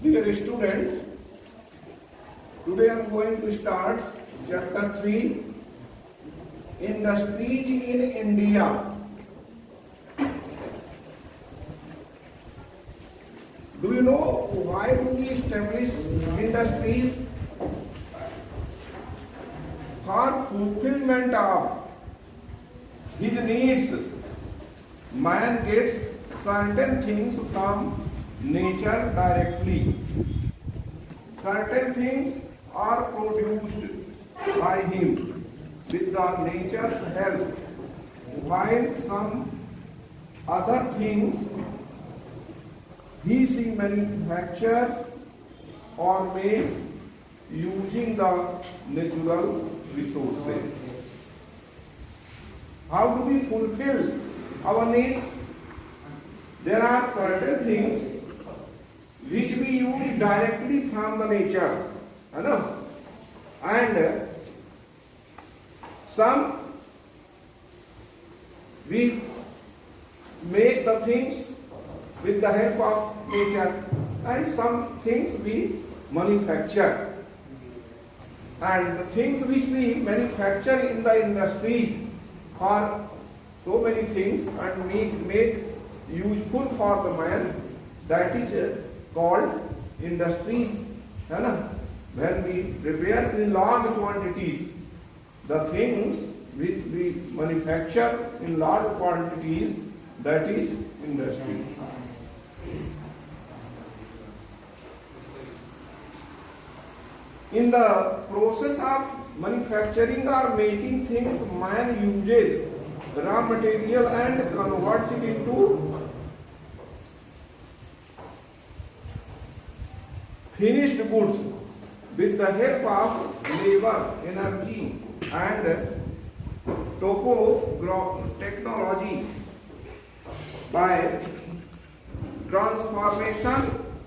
Dear students, today I am going to start chapter 3, Industries in India. Do you know why do we establish industries? For fulfillment of his needs. Man gets certain things from nature directly. Certain things are produced by him with the nature's help, while some other things he manufactures or makes using the natural resources. How do we fulfill our needs? There are certain things which we use directly from the nature, and some we make the things with the help of nature, and some things we manufacture. And the things which we manufacture in the industries are so many things and make useful for the man, that is called industries. When we prepare in large quantities the things which we manufacture in large quantities, that is industry. In the process of manufacturing or making things, man uses raw material and converts it into finished goods with the help of labor, energy and technology. By transformation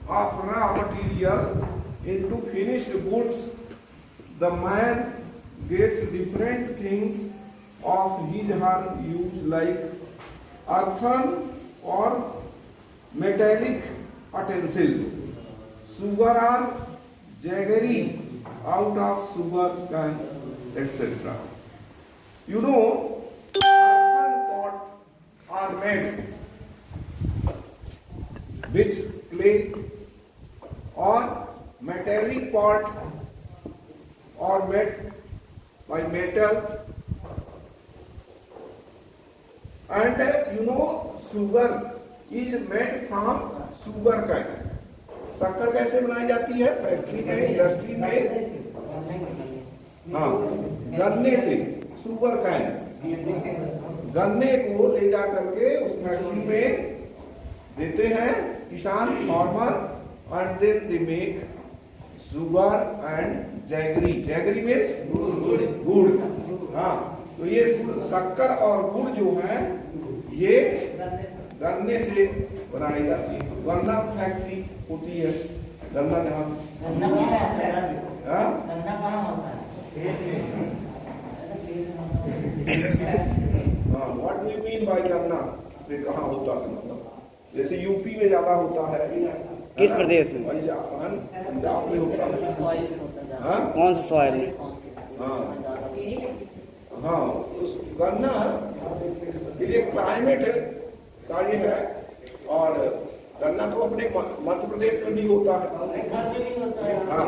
of raw material into finished goods, the man gets different things of his or her use, like earthen or metallic utensils, sugar or jaggery out of sugar cane, etc. You know, earthen pots are made with clay, or metallic pot or made by metal, and you know, sugar is made from sugar cane. शक्कर कैसे बनाई जाती है? Factory में, industry में, गन्ने से, sugar cane, गन्ने को ले जा करके उस फैक्ट्री में देते हैं किसान, farmer, and then they make sugar and jaggery. Jaggery means गुड़. तो ये शक्कर और गुड़ जो है ये गन्ने से बनाई जाती है. गन्ना फैक्ट्री होती है, गन्ना जहाँ what do you mean by गन्ना से कहाँ होता है? मतलब जैसे यूपी में ज्यादा होता है, किस प्रदेश में? पंजाब में होता है. कौन सा सॉइल? हाँ, उस गन्ना ये क्लाइमेट का ये है, और गन्ना तो अपने मध्य प्रदेश में भी होता है. हाँ,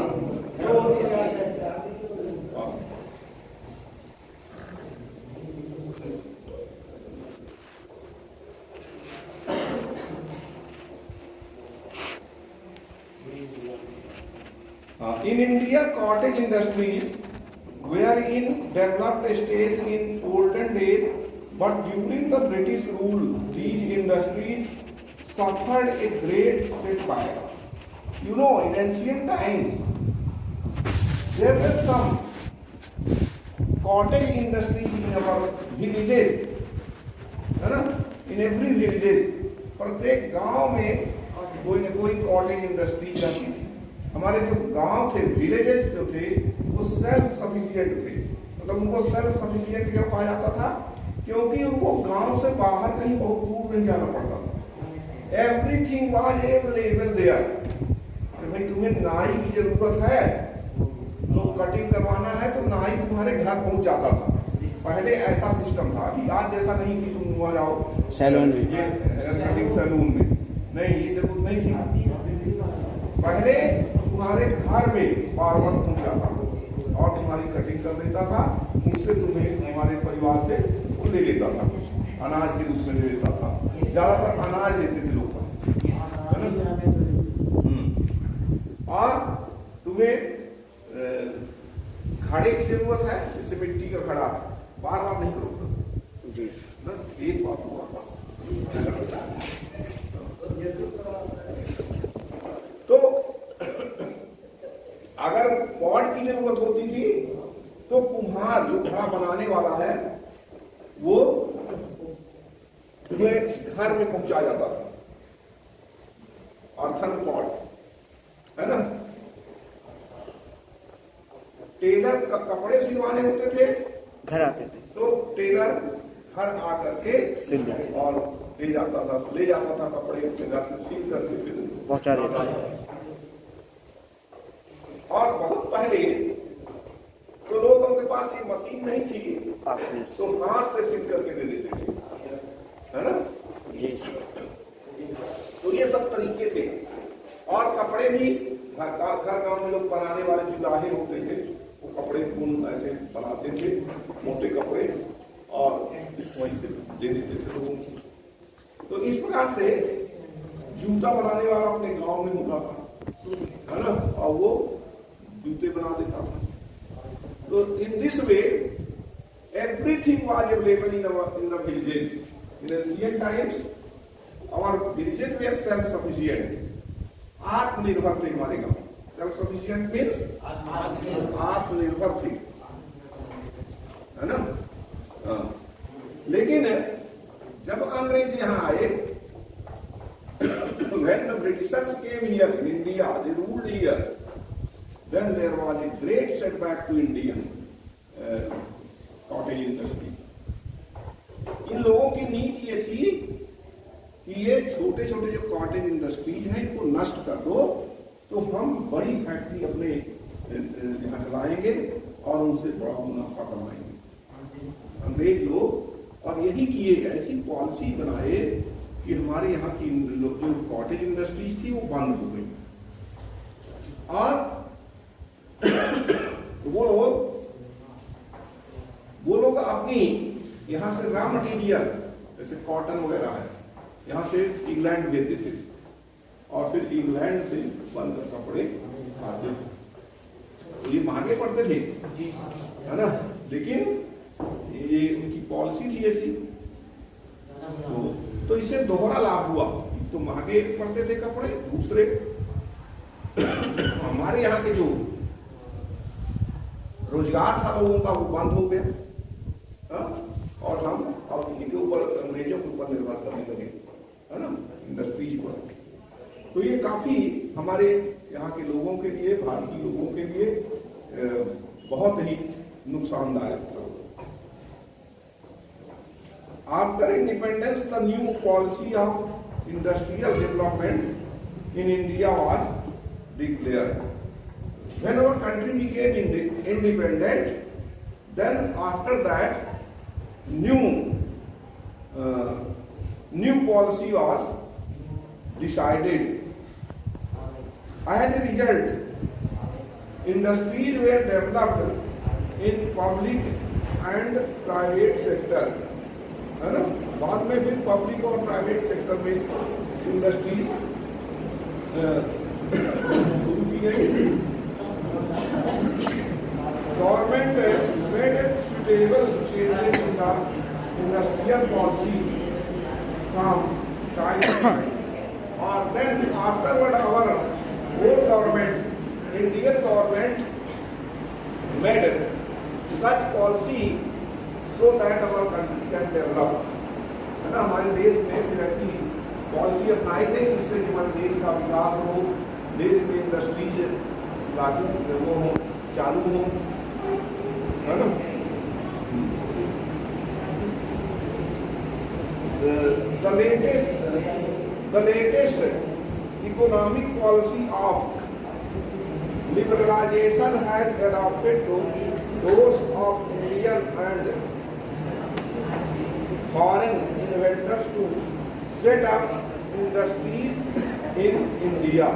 in India, cottage industries were in developed stage in olden days, but during the British rule, these industries suffered a great setback. You know, in ancient times, there were some cottage industries in our villages. In every village, प्रत्येक गांव में कोई न कोई cottage industry जाती थी. हमारे जो गांव थे, विलेजेस जो थे, वो सेल्फ सफिशिएंट थे. मतलब उनको सेल्फ सफिशिएंट क्यों कहा जाता था? क्योंकि उनको गांव से बाहर कहीं बहुत दूर नहीं जाना पड़ता था. Everything was available there. भाई तुम्हें नाई की जरूरत है तो कटिंग करवाना है तो नाई तुम्हारे घर पहुंच जाता था। पहले ऐसा सिस्टम था कि आज जैसा नहीं कि तुम वहाँ जाओ सैलून में, ये कटिंग सैलून में, नहीं, ये जरूरत नहीं थी। पहले तुम्हारे घर में बार्बर पहुंच जाता था और तुम्हारी कटिंग कर देता था, उससे तुम्हें तुम्हारे परिवार से वो ले लेता था, कुछ अनाज के रूप में ले लेता था। ज्यादातर अनाज लेते थे लोग, है ना। और तुम्हें खड़े की जरूरत है, जैसे मिट्टी का खड़ा बार बार नहीं करोगे जी ना, एक बार हुआ बस। तो अगर पॉट की जरूरत होती थी तो कुम्हार जो घड़ा बनाने वाला है वो तुम्हें घर में पहुंचा जाता था, अर्थन पॉट, है ना। टेलर का कपड़े सिलवाने होते थे, घर आते थे तो टेलर घर आकर के सिल देते, और ले जाता था कपड़े अपने घर से सिल करके फिर पहुंचा देता था। और बहुत पहले तो लोगों के पास ये मशीन नहीं थी, तो हाथ से सिल करके दे देते थे, है ना जी। तो ये सब तरीके थे। और कपड़े भी घर गांव में लोग बनाने वाले जुलाहे होते थे, वो कपड़े ऐसे बनाते थे, मोटे कपड़े, और वहीं पे दे देते थे लोगों को। तो इस प्रकार से जूता बनाने वाला अपने गांव में होता था, है ना, और वो जूते बना देता था। तो in this way everything was available in the villages. In ancient times, our villages were self-sufficient. आत्मनिर्भर थे हमारे गांव। सेल्फ सफिशिएंट मीन्स आत्मनिर्भर थे, है ना। लेकिन जब अंग्रेज यहाँ आए, when the Britishers came here in India, they ruled here, then there was a great setback to Indian cottage industry. इन लोगों की नीति ये थी कि ये छोटे छोटे जो कॉटेज इंडस्ट्रीज हैं इनको नष्ट कर दो, तो हम बड़ी फैक्ट्री अपने यहाँ चलाएंगे और उनसे बड़ा मुनाफा कमाएंगे। अंग्रेज लोग और यही किए, ऐसी पॉलिसी बनाए कि हमारे यहाँ की जो कॉटेज इंडस्ट्रीज थी वो बंद हो गई। और वो लोग अपनी यहाँ से रॉ मटेरियल जैसे कॉटन वगैरह है, यहाँ से इंग्लैंड भेज देते थे और फिर इंग्लैंड से बनकर कपड़े आते थे। तो ये महंगे पड़ते थे, है ना, लेकिन ये उनकी पॉलिसी थी ऐसी। तो इससे दोहरा लाभ हुआ, तो महंगे पड़ते थे कपड़े, दूसरे हमारे यहाँ के जो रोजगार था लोगों का वो बंद हो गया, और हम अब इनके ऊपर अंग्रेजों के ऊपर निर्भर करने लगे, है ना, इंडस्ट्रीज पर। तो ये काफी हमारे यहाँ के लोगों के लिए, भारतीय लोगों के लिए बहुत ही नुकसानदायक था। After independence, the new policy of industrial development in India was declared. When our country became independent, then after that new policy was decided. As a result, industries were developed in public and private sector, है ना। बाद में फिर public और private sector में industries शुरू की गई। Government made suitable changes in the industrial policy from time to time. Or then afterward our old government, Indian government, made such policy so that our country can develop, है ना। हमारे देश में फिर ऐसी पॉलिसी अपनाई गई जिससे हमारे देश का विकास हो, देश में इंडस्ट्रीज लागू वो हो, चालू हो, है ना। The latest economic policy of liberalization has adopted to those of Indian and foreign inventors to set up industries in India.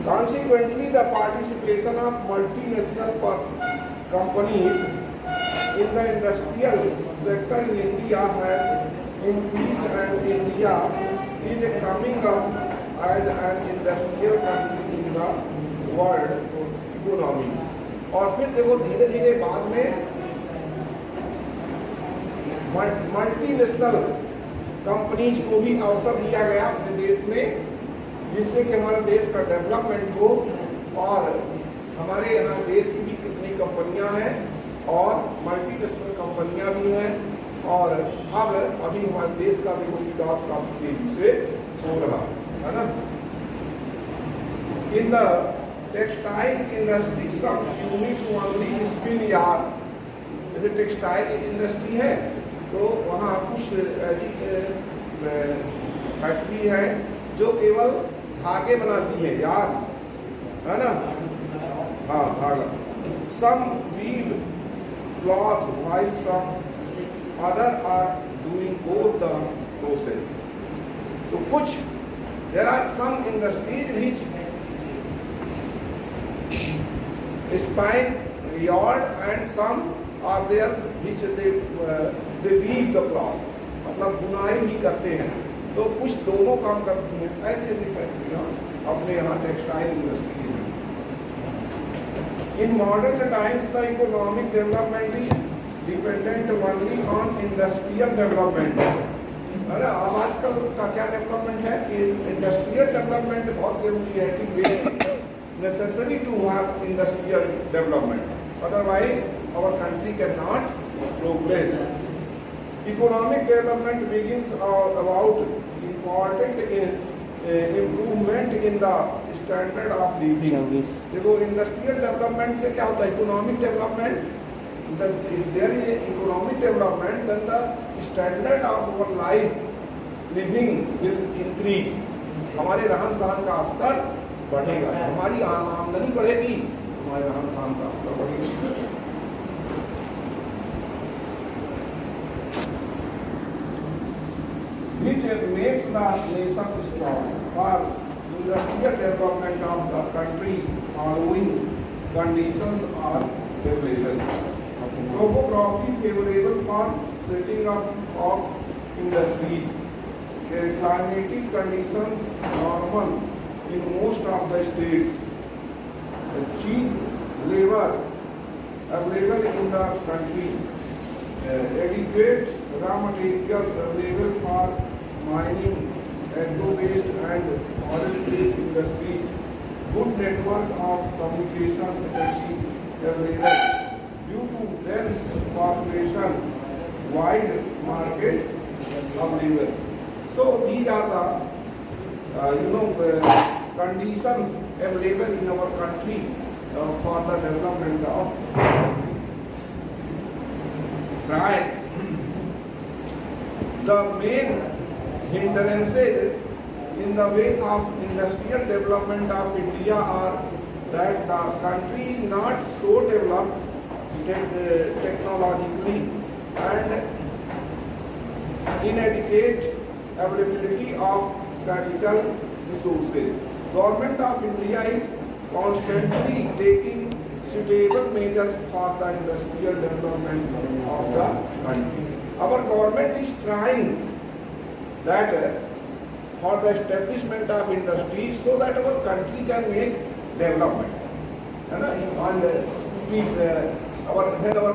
Consequently, the participation of multinational companies in the industrial sector in India has increased, and India is coming up as an industrial country in the world economy. और फिर देखो धीरे धीरे बाद में multinational companies को भी अवसर दिया गया अपने देश में, जिससे कि हमारे देश का डेवलपमेंट हो। और हमारे यहाँ देश की भी कितनी कंपनियां हैं और मल्टीनेशनल कंपनियां भी हैं, और अब अभी हमारे देश का देखो विकास काफी तेजी से हो रहा है ना। In the textile industry some units only spin yard, जैसे टेक्सटाइल इंडस्ट्री है तो वहाँ कुछ ऐसी फैक्ट्री है जो केवल धागे बनाती है यार, है ना। हाँ, धागा। Some weave cloth while some other are doing both the process. तो कुछ there are some industries which spin yarn and some are there which they weave the cloth, मतलब बुनाई भी करते हैं। तो कुछ दोनों काम करती हैं, ऐसी ऐसी फैक्ट्रियाँ अपने यहाँ टेक्सटाइल इंडस्ट्री में। In modern times the economic development is dependent only on industrial development, है ना। अब आजकल का क्या डेवलपमेंट है कि इंडस्ट्रियल डेवलपमेंट बहुत जरूरी है कि वे necessary to have industrial development, otherwise our country cannot progress. Economic development begins about important improvement in the standard of living. देखो इंडस्ट्रियल डेवलपमेंट से क्या होता है, economic development, if there is economic development then the standard of our life living will increase, हमारे रहन सहन का स्तर बढ़ेगा, हमारी आमदनी बढ़ेगी, हमारे रहन सहन का स्तर बढ़ेगा। Which makes the nation strong. For industrial development of the country, following conditions are available. Topography favorable for setting up of industries. Climatic conditions normal in most of the states. Cheap labor available in the country. Adequate raw materials available for mining, agro-based and forest-based industry. Good network of communication facility available. Due to dense population, wide market available. So these are the conditions available in our country for the development of crime. The main hindrances in the way of industrial development of India are that the country is not so developed technologically and inadequate availability of capital resources. Government of India is constantly taking suitable measures for the industrial development of the country. Our government is trying that for the establishment of industries so that our country can make development. And our